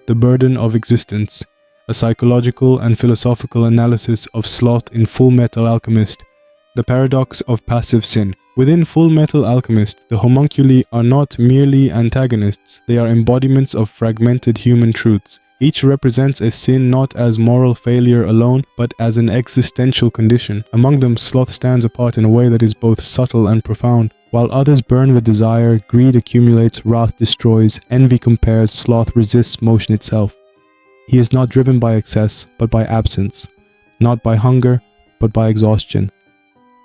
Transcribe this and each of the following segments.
The burden of existence. A psychological and philosophical analysis of Sloth in Fullmetal Alchemist. The paradox of passive sin. Within Fullmetal Alchemist, the homunculi are not merely antagonists, they are embodiments of fragmented human truths. Each represents a sin not as moral failure alone, but as an existential condition. Among them, Sloth stands apart in a way that is both subtle and profound. While others burn with desire, greed accumulates, wrath destroys, envy compares, sloth resists motion itself. He is not driven by excess, but by absence. Not by hunger, but by exhaustion.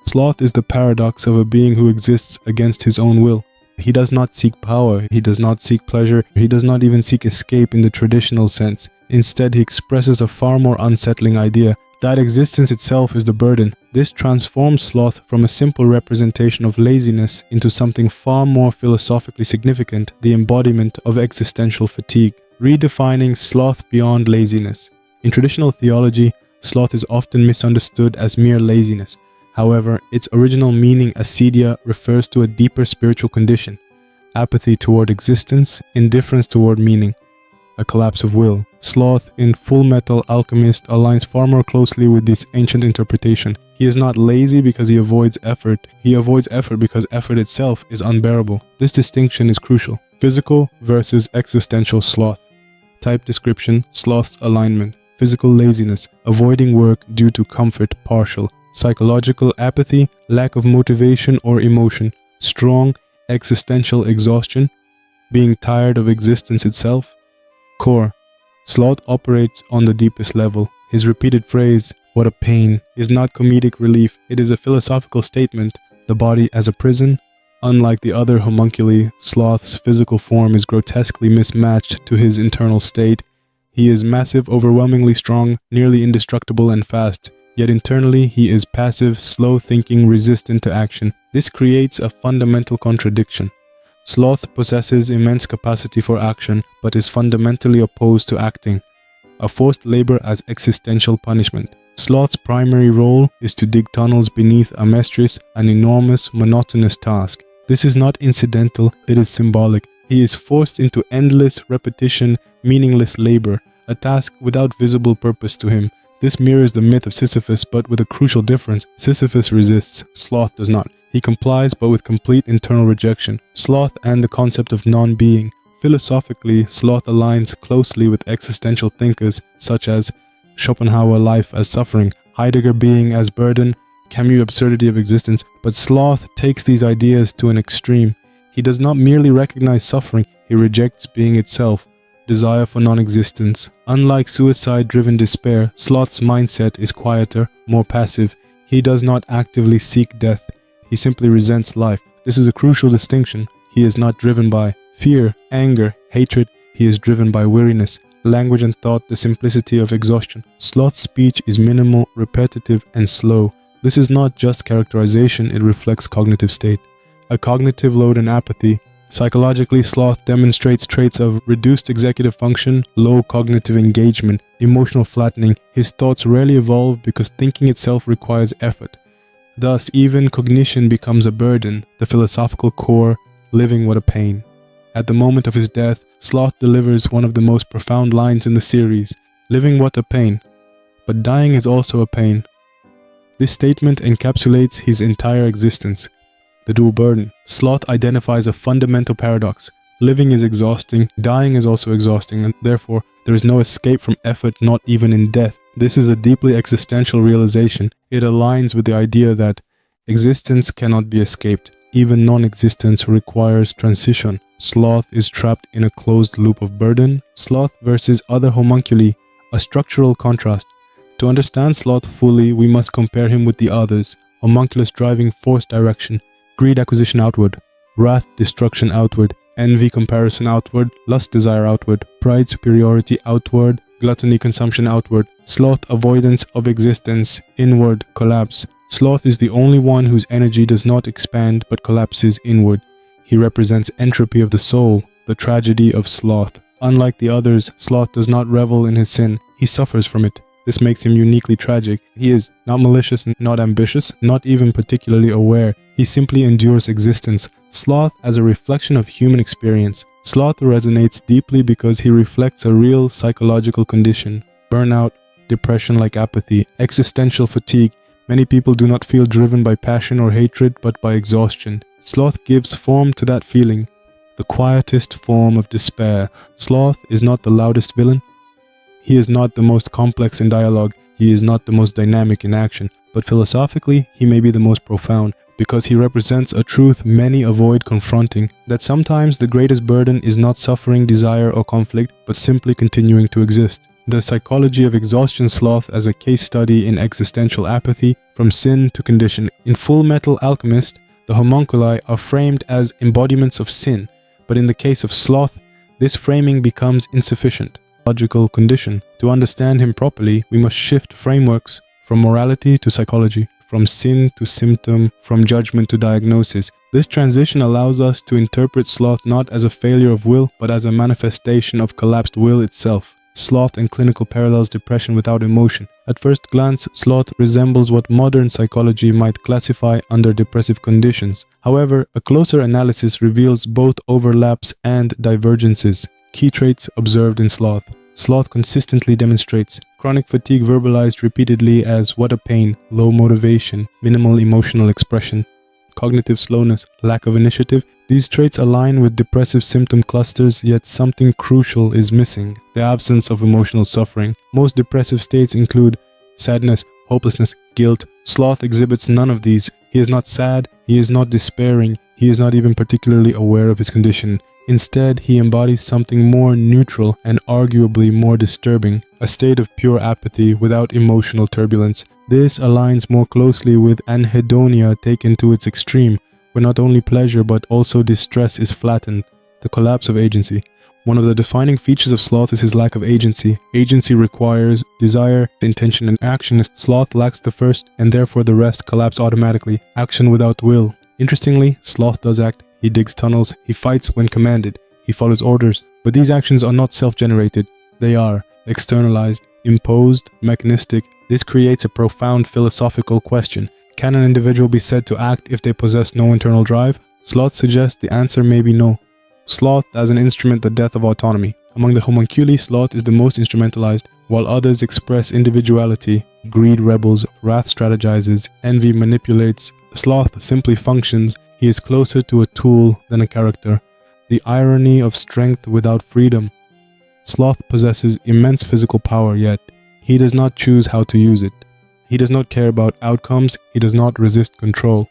Sloth is the paradox of a being who exists against his own will. He does not seek power, he does not seek pleasure, he does not even seek escape in the traditional sense. Instead, he expresses a far more unsettling idea, that existence itself is the burden. This transforms sloth from a simple representation of laziness into something far more philosophically significant, the embodiment of existential fatigue. Redefining sloth beyond laziness. In traditional theology, sloth is often misunderstood as mere laziness. However, its original meaning, acedia, refers to a deeper spiritual condition. Apathy toward existence, indifference toward meaning. A collapse of will. Sloth in Fullmetal Alchemist aligns far more closely with this ancient interpretation. He is not lazy because he avoids effort. He avoids effort because effort itself is unbearable. This distinction is crucial. Physical versus existential sloth. Type description, sloth's alignment. Physical laziness, avoiding work due to comfort, partial. Psychological apathy, lack of motivation or emotion. Strong, existential exhaustion, being tired of existence itself. Core. Sloth operates on the deepest level. His repeated phrase, "what a pain," is not comedic relief, it is a philosophical statement. The body as a prison. Unlike the other homunculi, Sloth's physical form is grotesquely mismatched to his internal state. He is massive, overwhelmingly strong, nearly indestructible and fast. Yet internally, he is passive, slow-thinking, resistant to action. This creates a fundamental contradiction. Sloth possesses immense capacity for action, but is fundamentally opposed to acting. A forced labor as existential punishment. Sloth's primary role is to dig tunnels beneath a mistress, an enormous, monotonous task. This is not incidental, it is symbolic. He is forced into endless repetition, meaningless labor, a task without visible purpose to him. This mirrors the myth of Sisyphus, but with a crucial difference. Sisyphus resists, Sloth does not. He complies, but with complete internal rejection. Sloth and the concept of non-being. Philosophically, Sloth aligns closely with existential thinkers such as Schopenhauer, life as suffering, Heidegger, being as burden, Camus, absurdity of existence. But Sloth takes these ideas to an extreme. He does not merely recognize suffering, he rejects being itself. Desire for non-existence. Unlike suicide-driven despair, Sloth's mindset is quieter, more passive. He does not actively seek death. He simply resents life. This is a crucial distinction. He is not driven by fear, anger, hatred. He is driven by weariness, language and thought, the simplicity of exhaustion. Sloth's speech is minimal, repetitive, and slow. This is not just characterization, it reflects cognitive state. A cognitive load and apathy. Psychologically, Sloth demonstrates traits of reduced executive function, low cognitive engagement, emotional flattening. His thoughts rarely evolve because thinking itself requires effort. Thus, even cognition becomes a burden, the philosophical core, living what a pain. At the moment of his death, Sloth delivers one of the most profound lines in the series, living what a pain, but dying is also a pain. This statement encapsulates his entire existence. The dual burden. Sloth identifies a fundamental paradox. Living is exhausting, dying is also exhausting, and therefore there is no escape from effort, not even in death. This is a deeply existential realization. It aligns with the idea that existence cannot be escaped. Even non-existence requires transition. Sloth is trapped in a closed loop of burden. Sloth versus other homunculi, a structural contrast. To understand Sloth fully, we must compare him with the others. Homunculus driving force direction, greed acquisition outward, wrath destruction outward, envy comparison outward, lust desire outward, pride superiority outward, gluttony consumption outward, sloth avoidance of existence inward, collapse. Sloth is the only one whose energy does not expand but collapses inward. He represents entropy of the soul, the tragedy of sloth. Unlike the others, Sloth does not revel in his sin, he suffers from it. This makes him uniquely tragic. He is not malicious, not ambitious, not even particularly aware. He simply endures existence. Sloth as a reflection of human experience. Sloth resonates deeply because he reflects a real psychological condition. Burnout, depression like apathy, existential fatigue. Many people do not feel driven by passion or hatred, but by exhaustion. Sloth gives form to that feeling, the quietest form of despair. Sloth is not the loudest villain. He is not the most complex in dialogue. He is not the most dynamic in action. But philosophically, he may be the most profound, because he represents a truth many avoid confronting, that sometimes the greatest burden is not suffering, desire, or conflict, but simply continuing to exist. The psychology of exhaustion. Sloth as a case study in existential apathy, from sin to condition. In Fullmetal Alchemist, the homunculi are framed as embodiments of sin, but in the case of Sloth, this framing becomes insufficient. Logical condition. To understand him properly, we must shift frameworks from morality to psychology, from sin to symptom, from judgment to diagnosis. This transition allows us to interpret Sloth not as a failure of will, but as a manifestation of collapsed will itself. Sloth and clinical parallels depression without emotion. At first glance, Sloth resembles what modern psychology might classify under depressive conditions. However, a closer analysis reveals both overlaps and divergences. Key traits observed in Sloth. Sloth consistently demonstrates chronic fatigue verbalized repeatedly as what a pain, low motivation, minimal emotional expression, cognitive slowness, lack of initiative. These traits align with depressive symptom clusters, yet something crucial is missing: the absence of emotional suffering. Most depressive states include sadness, hopelessness, guilt. Sloth exhibits none of these. He is not sad, he is not despairing, he is not even particularly aware of his condition. Instead, he embodies something more neutral and arguably more disturbing, a state of pure apathy without emotional turbulence. This aligns more closely with anhedonia taken to its extreme, where not only pleasure but also distress is flattened, the collapse of agency. One of the defining features of Sloth is his lack of agency. Agency requires desire, intention, and action. Sloth lacks the first, and therefore the rest collapse automatically. Action without will. Interestingly, Sloth does act. He digs tunnels, he fights when commanded, he follows orders, but these actions are not self-generated. They are externalized, imposed, mechanistic. This creates a profound philosophical question. Can an individual be said to act if they possess no internal drive? Sloth suggests the answer may be no. Sloth as an instrument, the death of autonomy. Among the homunculi, Sloth is the most instrumentalized, while others express individuality. Greed rebels, wrath strategizes, envy manipulates. Sloth simply functions. He is closer to a tool than a character. The irony of strength without freedom. Sloth possesses immense physical power, yet he does not choose how to use it. He does not care about outcomes, he does not resist control.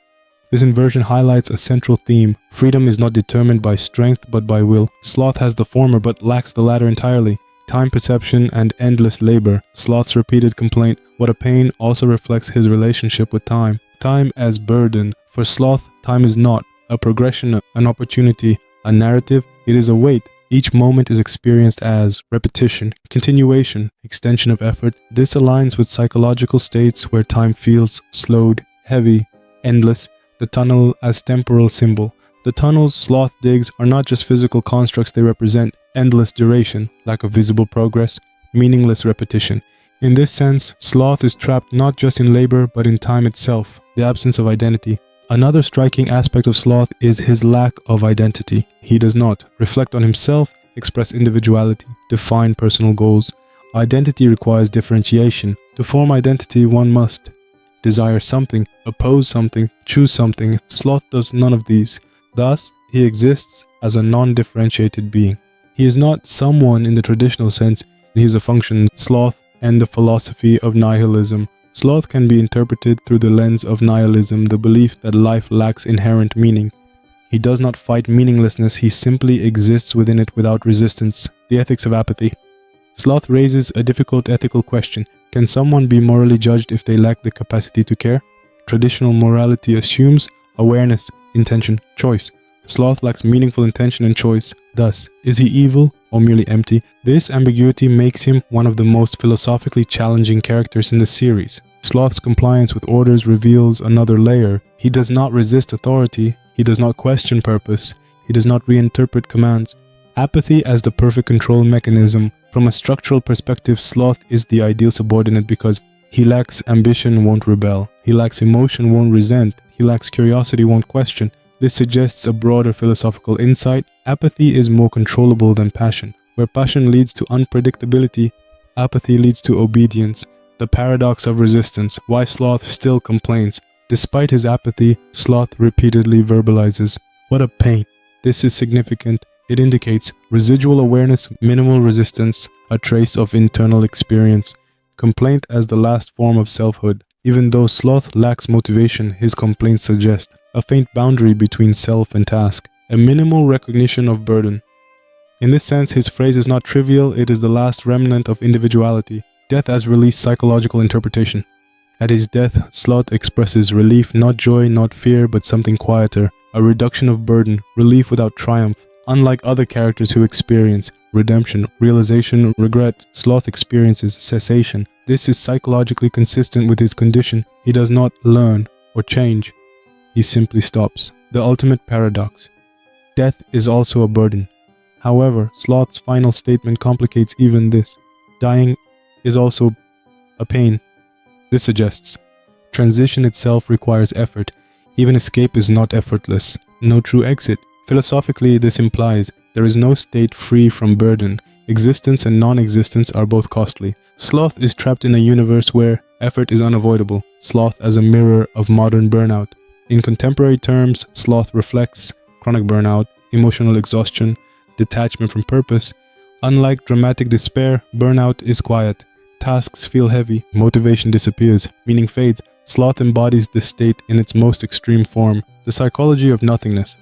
This inversion highlights a central theme. Freedom is not determined by strength but by will. Sloth has the former but lacks the latter entirely. Time perception and endless labor. Sloth's repeated complaint, what a pain, also reflects his relationship with time. Time as burden. For Sloth, time is not a progression, an opportunity, a narrative. It is a weight. Each moment is experienced as repetition, continuation, extension of effort. This aligns with psychological states where time feels slowed, heavy, endless. The tunnel as temporal symbol. The tunnels Sloth digs are not just physical constructs, they represent endless duration, lack of visible progress, meaningless repetition. In this sense, Sloth is trapped not just in labor but in time itself, the absence of identity. Another striking aspect of Sloth is his lack of identity. He does not reflect on himself, express individuality, define personal goals. Identity requires differentiation. To form identity, one must desire something, oppose something, choose something. Sloth does none of these. Thus, he exists as a non-differentiated being. He is not someone in the traditional sense. He is a function. Sloth and the philosophy of nihilism. Sloth can be interpreted through the lens of nihilism, the belief that life lacks inherent meaning. He does not fight meaninglessness, he simply exists within it without resistance. The ethics of apathy. Sloth raises a difficult ethical question. Can someone be morally judged if they lack the capacity to care? Traditional morality assumes awareness, intention, choice. Sloth lacks meaningful intention and choice. Thus, is he evil or merely empty? This ambiguity makes him one of the most philosophically challenging characters in the series. Sloth's compliance with orders reveals another layer. He does not resist authority. He does not question purpose. He does not reinterpret commands. Apathy as the perfect control mechanism. From a structural perspective, Sloth is the ideal subordinate because he lacks ambition, won't rebel. He lacks emotion, won't resent. He lacks curiosity, won't question. This suggests a broader philosophical insight. Apathy is more controllable than passion. Where passion leads to unpredictability, apathy leads to obedience. The paradox of resistance. Why Sloth still complains. Despite his apathy, Sloth repeatedly verbalizes, "What a pain." This is significant. It indicates residual awareness, minimal resistance, a trace of internal experience. Complaint as the last form of selfhood. Even though Sloth lacks motivation, his complaints suggest a faint boundary between self and task, a minimal recognition of burden. In this sense, his phrase is not trivial, it is the last remnant of individuality. Death as release psychological interpretation. At his death, Sloth expresses relief, not joy, not fear, but something quieter, a reduction of burden, relief without triumph. Unlike other characters who experience redemption, realization, regret, Sloth experiences cessation. This is psychologically consistent with his condition. He does not learn or change. He simply stops. The ultimate paradox. Death is also a burden. However, Sloth's final statement complicates even this. Dying is also a pain. This suggests transition itself requires effort. Even escape is not effortless. No true exit. Philosophically, this implies there is no state free from burden. Existence and non-existence are both costly. Sloth is trapped in a universe where effort is unavoidable. Sloth as a mirror of modern burnout. In contemporary terms, Sloth reflects chronic burnout, emotional exhaustion, detachment from purpose. Unlike dramatic despair, burnout is quiet. Tasks feel heavy, motivation disappears, meaning fades. Sloth embodies this state in its most extreme form, the psychology of nothingness.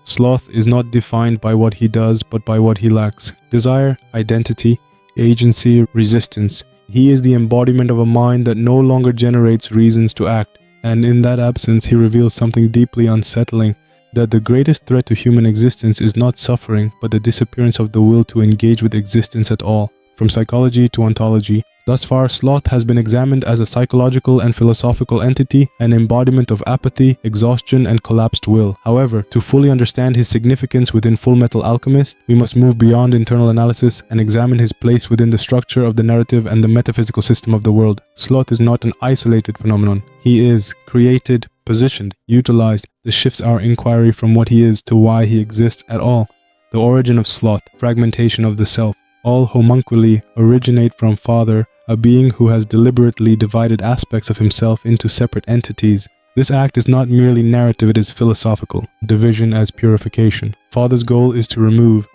Sloth is not defined by what he does, but by what he lacks. Desire, identity, agency, resistance. He is the embodiment of a mind that no longer generates reasons to act, and in that absence he reveals something deeply unsettling, that the greatest threat to human existence is not suffering, but the disappearance of the will to engage with existence at all. From psychology to ontology, thus far Sloth has been examined as a psychological and philosophical entity, an embodiment of apathy, exhaustion, and collapsed will. However, to fully understand his significance within Fullmetal Alchemist, we must move beyond internal analysis and examine his place within the structure of the narrative and the metaphysical system of the world. Sloth is not an isolated phenomenon. He is created, positioned, utilized. This shifts our inquiry from what he is to why he exists at all. The origin of Sloth, fragmentation of the self. All homunculi originate from Father, a being who has deliberately divided aspects of himself into separate entities. This act is not merely narrative, it is philosophical. Division as purification. Father's goal is to remove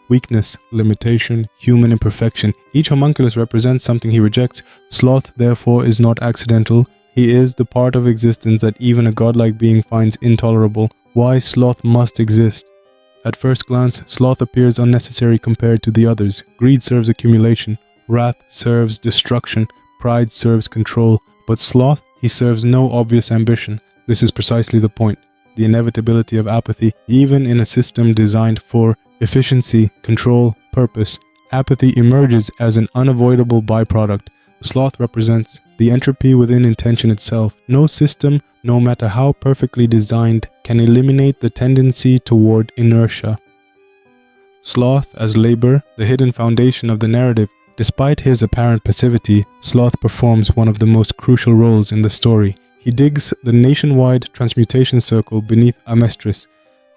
weakness, limitation, human imperfection. Each homunculus represents something he rejects. Sloth, therefore, is not accidental. He is the part of existence that even a godlike being finds intolerable. Why Sloth must exist? At first glance, Sloth appears unnecessary compared to the others. Greed serves accumulation. Wrath serves destruction. Pride serves control. But Sloth, he serves no obvious ambition. This is precisely the point. The inevitability of apathy, even in a system designed for efficiency, control, purpose. Apathy emerges as an unavoidable byproduct. Sloth represents the entropy within intention itself. No system, no matter how perfectly designed, can eliminate the tendency toward inertia. Sloth as labor, the hidden foundation of the narrative. Despite his apparent passivity, Sloth performs one of the most crucial roles in the story. He digs the nationwide transmutation circle beneath Amestris.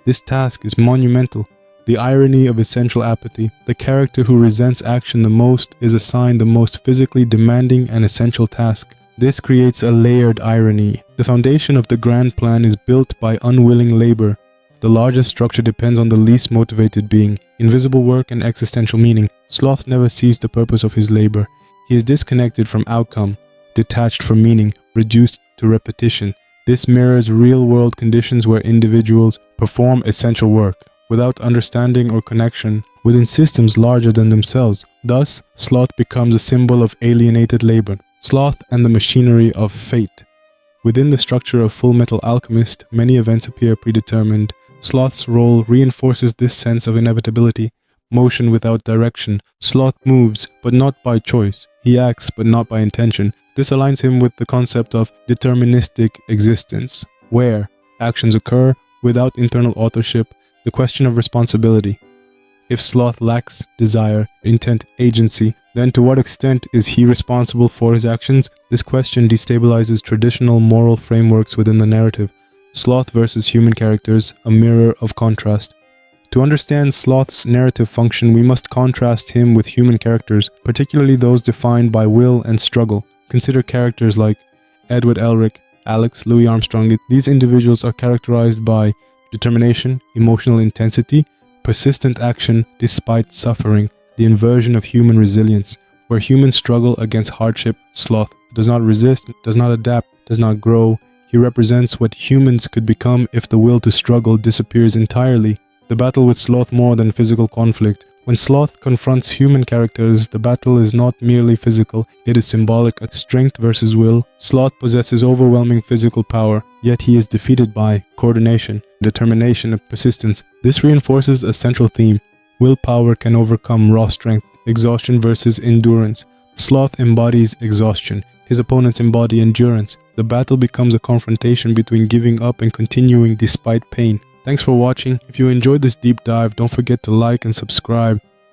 This task is monumental. The irony of essential apathy. The character who resents action the most is assigned the most physically demanding and essential task. This creates a layered irony. The foundation of the grand plan is built by unwilling labor. The largest structure depends on the least motivated being. Invisible work and existential meaning. Sloth never sees the purpose of his labor. He is disconnected from outcome, detached from meaning, reduced to repetition. This mirrors real-world conditions where individuals perform essential work without understanding or connection within systems larger than themselves. Thus, Sloth becomes a symbol of alienated labor. Sloth and the machinery of fate. Within the structure of Fullmetal Alchemist, many events appear predetermined. Sloth's role reinforces this sense of inevitability. Motion without direction. Sloth moves, but not by choice. He acts, but not by intention. This aligns him with the concept of deterministic existence, where actions occur without internal authorship. The question of responsibility. If Sloth lacks desire, intent, agency, then to what extent is he responsible for his actions? This question destabilizes traditional moral frameworks within the narrative. Sloth versus human characters, a mirror of contrast. To understand Sloth's narrative function, we must contrast him with human characters, particularly those defined by will and struggle. Consider characters like Edward Elric, Alex, Louis Armstrong. These individuals are characterized by determination, emotional intensity, persistent action despite suffering, the inversion of human resilience. Where humans struggle against hardship, Sloth does not resist, does not adapt, does not grow. He represents what humans could become if the will to struggle disappears entirely. The battle with Sloth more than physical conflict. When Sloth confronts human characters, the battle is not merely physical, it is symbolic, a strength versus will. Sloth possesses overwhelming physical power, yet he is defeated by coordination, determination, and persistence. This reinforces a central theme. Willpower can overcome raw strength. Exhaustion versus endurance. Sloth embodies exhaustion. His opponents embody endurance. The battle becomes a confrontation between giving up and continuing despite pain. Thanks for watching. If you enjoyed this deep dive, don't forget to like and subscribe.